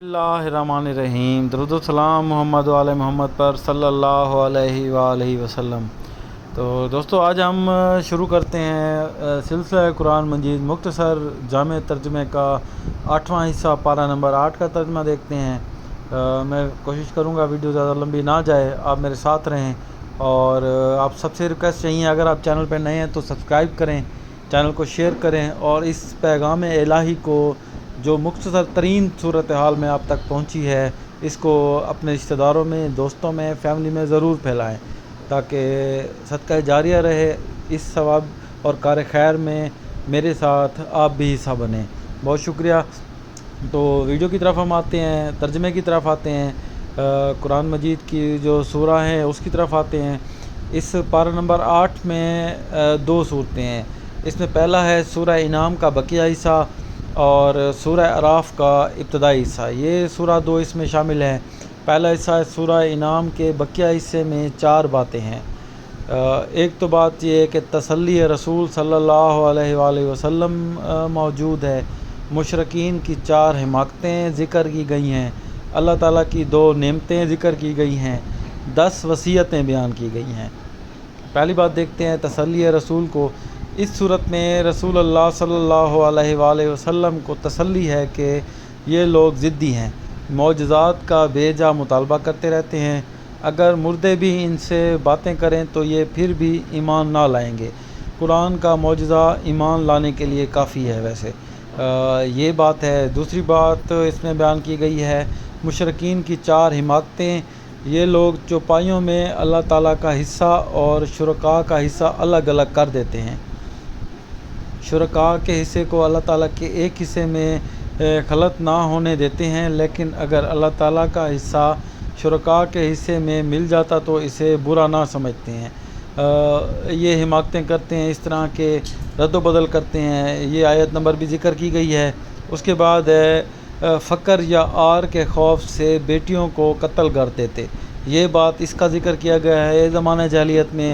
बिस्मिल्लाहिर्रहमानिर्रहीम। दरूद व सलाम मोहम्मद व आले मोहम्मद पर सल्लल्लाहु अलैहि वसल्लम। तो दोस्तों, आज हम शुरू करते हैं सिलसिला कुरान मजीद मुख्तसर जामे तर्जमे का 8वां हिस्सा, पारा नंबर 8 का तर्जमा देखते हैं। मैं कोशिश करूँगा वीडियो ज़्यादा लंबी ना जाए, आप मेरे साथ रहें। और आप सबसे रिक्वेस्ट चाहिए, अगर आप चैनल पर नए हैं तो सब्सक्राइब करें, चैनल को शेयर करें और इस पैगाम इलाही को जो मुख्तसर तरीन सूरत हाल में आप तक पहुंची है, इसको अपने रिश्तेदारों में, दोस्तों में, फैमिली में ज़रूर फैलाएं ताकि सदका जारिया रहे। इस सवाब और कार खैर में मेरे साथ आप भी हिस्सा बने। बहुत शुक्रिया। तो वीडियो की तरफ हम आते हैं, तर्जमे की तरफ आते हैं, कुरान मजीद की जो सूरा है उसकी तरफ आते हैं। इस पारा नंबर 8 में दो सूरतें हैं। इसमें पहला है सूरा इनाम का बकिया हिस्सा और सूरा अराफ का इब्तदाई हिस्सा। ये सूरा दो इसमें शामिल है। पहला हिस्सा है सूरा इनाम के बकिया हिस्से में 4 बातें हैं। एक तो बात ये है कि तसल्ली रसूल सल्लल्लाहु अलैहि वसल्लम मौजूद है। मुशरकीन की 4 हिमाकतें ज़िक्र की गई हैं। अल्लाह ताला की 2 नेमतें ज़िक्र की गई हैं। 10 वसीयतें बयान की गई हैं। पहली बात देखते हैं तसल्ली रसूल को। इस सूरत में रसूल अल्लाह सल्लल्लाहु अलैहि वसल्लम को तसल्ली है कि ये लोग ज़िद्दी हैं, मौजज़ात का बेजा मुतालबा करते रहते हैं। अगर मुर्दे भी इनसे बातें करें तो ये फिर भी ईमान ना लाएंगे। कुरान का मौजज़ा ईमान लाने के लिए काफ़ी है। वैसे ये बात है। दूसरी बात इसमें बयान की गई है मुशरकीन की 4 हिमाकतें। ये लोग चौपाइयों में अल्लाह ताला का हिस्सा और शुरका का हिस्सा अलग अलग कर देते हैं। शुरका के हिस्से को अल्लाह ताला के एक हिस्से में खलत ना होने देते हैं, लेकिन अगर अल्लाह ताला का हिस्सा शुरका के हिस्से में मिल जाता तो इसे बुरा ना समझते हैं। ये हिमाकतें करते हैं, इस तरह के रद्द बदल करते हैं। ये आयत नंबर भी ज़िक्र की गई है। उसके बाद फ़क्र या आर के खौफ से बेटियों को कत्ल कर देते। ये बात इसका ज़िक्र किया गया है। ज़माने जाहिलियत में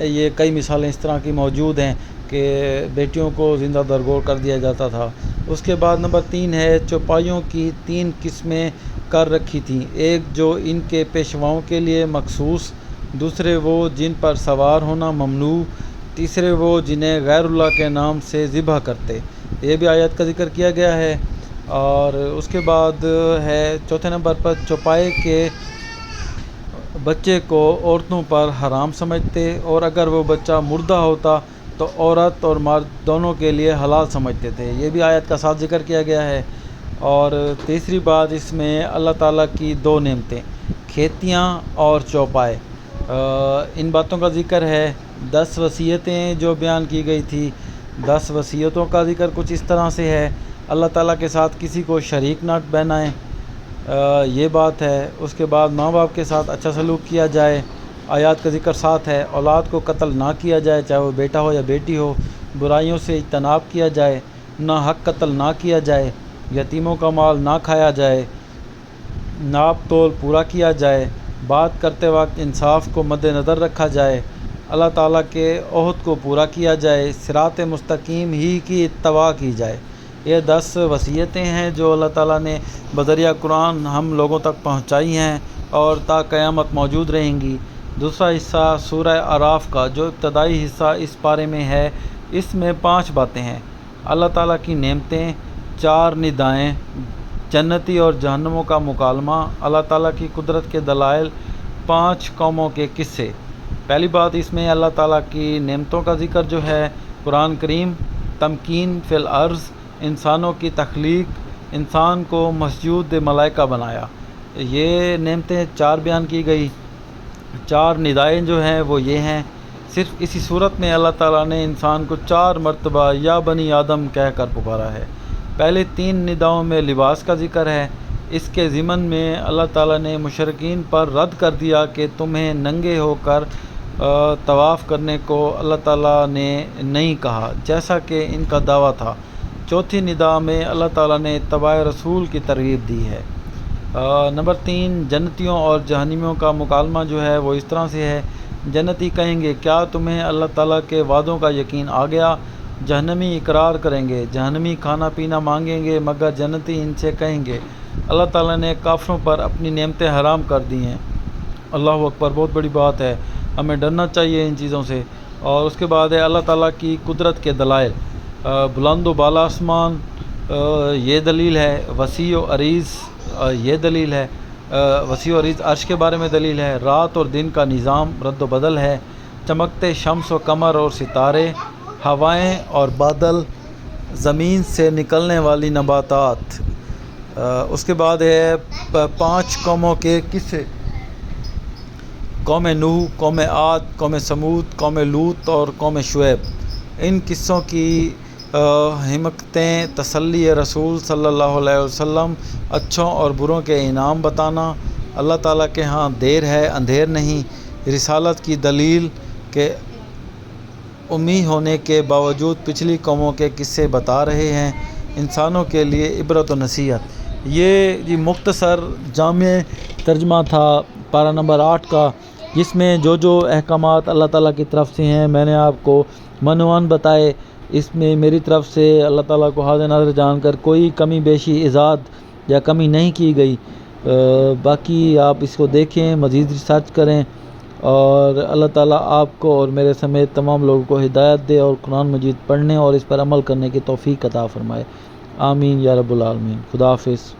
ये कई मिसालें इस तरह की मौजूद हैं कि बेटियों को ज़िंदा दरगोर कर दिया जाता था। उसके बाद नंबर 3 है चौपाइयों की 3 किस्में कर रखी थी। एक जो इनके पेशवाओं के लिए मखसूस, दूसरे वो जिन पर सवार होना ममनू, तीसरे वो जिन्हें गैरुल्लाह के नाम से ज़िबह करते। ये भी आयत का ज़िक्र किया गया है। और उसके बाद है चौथे नंबर पर चौपाए के बच्चे को औरतों पर हराम समझते और अगर वो बच्चा मुर्दा होता तो औरत और मर्द दोनों के लिए हलाल समझते थे। ये भी आयत का साथ जिक्र किया गया है। और तीसरी बात इसमें अल्लाह ताला की 2 नेमतें, खेतियाँ और चौपाए, इन बातों का ज़िक्र है। 10 वसीयतें जो बयान की गई थी, 10 वसीयतों का ज़िक्र कुछ इस तरह से है। अल्लाह ताला के साथ किसी को शरीक ना बनाएं, ये बात है। उसके बाद माँ बाप के साथ अच्छा सलूक किया जाए, आयात का ज़िक्र साथ है। औलाद को कत्ल ना किया जाए, चाहे वो बेटा हो या बेटी हो। बुराइयों से इज्तनाब किया जाए, ना हक कत्ल ना किया जाए, यतीमों का माल ना खाया जाए, नाप तोल पूरा किया जाए, बात करते वक्त इंसाफ को मद्देनज़र रखा जाए, अल्लाह ताला के ओहद को पूरा किया जाए, सिरात मुस्तकीम ही की इत्तबा की जाए। ये 10 वसीयतें हैं जो अल्लाह ताला ने बज़रिया कुरान हम लोगों तक पहुँचाई हैं और ता क़यामत मौजूद रहेंगी। दूसरा हिस्सा सूरह अराफ का जो इब्तदाई हिस्सा इस पारे में है, इसमें 5 बातें हैं। अल्लाह ताला की नेमतें, 4 निदाएँ, जन्नती और जहन्नमों का मुकालमा, अल्लाह ताला की कुदरत के दलाइल, 5 कौमों के किस्से। पहली बात इसमें अल्लाह ताला की नेमतों का ज़िक्र जो है कुरान करीम, तमकीन फ़िल अर्ज़, इंसानों की तख्लीक, इंसान को मसजूद मलाइका बनाया। ये नेमतें 4 बयान की गई। 4 निदाएँ जो हैं वो ये हैं। सिर्फ़ इसी सूरत में अल्लाह ताला ने इंसान को 4 मरतबा या बनी आदम कह कर पुकारा है। पहले 3 निदाओं में लिबास का ज़िक्र है। इसके ज़िमन में अल्लाह ताला ने मुशरकीन पर रद्द कर दिया कि तुम्हें नंगे होकर तवाफ़ करने को अल्लाह ताला ने नहीं कहा, जैसा कि इनका दावा था। चौथी निदा में अल्लाह ताला ने इत्तबाए रसूल की तरगीब दी है। नंबर 3 जन्नतियों और जहन्नमियों का मुकालमा जो है वो इस तरह से है। जन्नती कहेंगे क्या तुम्हें अल्लाह ताला के वादों का यकीन आ गया جہنمی اقرار کریں گے، جہنمی کھانا پینا مانگیں گے مگر جنتی ان سے کہیں گے اللہ تعالیٰ نے کافروں پر اپنی نعمتیں حرام کر دی ہیں۔ اللہ اکبر، بہت بڑی بات ہے، ہمیں ڈرنا چاہیے ان چیزوں سے۔ اور اس کے بعد ہے اللہ تعالیٰ کی قدرت کے دلائل، بلند و بالا آسمان یہ دلیل ہے، وسیع و عریض یہ دلیل ہے، وسیع و عریض عرش کے بارے میں دلیل ہے، رات اور دن کا نظام رد و بدل ہے، چمکتے شمس و قمر اور ستارے، ہوائیں اور بادل، زمین سے نکلنے والی نباتات۔ اس کے بعد ہے 5 قوموں کے قصے، قوم نوح، قوم عاد، قوم سمود، قوم لوط اور قوم شعیب۔ ان قصوں کی حکمتیں، تسلی رسول صلی اللہ علیہ وسلم، اچھوں اور بروں کے انعام بتانا، اللہ تعالیٰ کے ہاں دیر ہے اندھیر نہیں، رسالت کی دلیل کہ امی ہونے کے باوجود پچھلی قوموں کے قصے بتا رہے ہیں، انسانوں کے لیے عبرت و نصیحت۔ یہ مختصر جامع ترجمہ تھا پارہ نمبر 8 کا، جس میں جو احکامات اللہ تعالیٰ کی طرف سے ہیں میں نے آپ کو منوان بتائے۔ اس میں میری طرف سے اللہ تعالیٰ کو حاضر ناظر جان کر کوئی کمی بیشی ایجاد یا کمی نہیں کی گئی۔ باقی آپ اس کو دیکھیں، مزید ریسرچ کریں، اور اللہ تعالیٰ آپ کو اور میرے سمیت تمام لوگوں کو ہدایت دے اور قرآن مجید پڑھنے اور اس پر عمل کرنے کی توفیق عطا فرمائے۔ آمین یا رب العالمین۔ خدا حافظ۔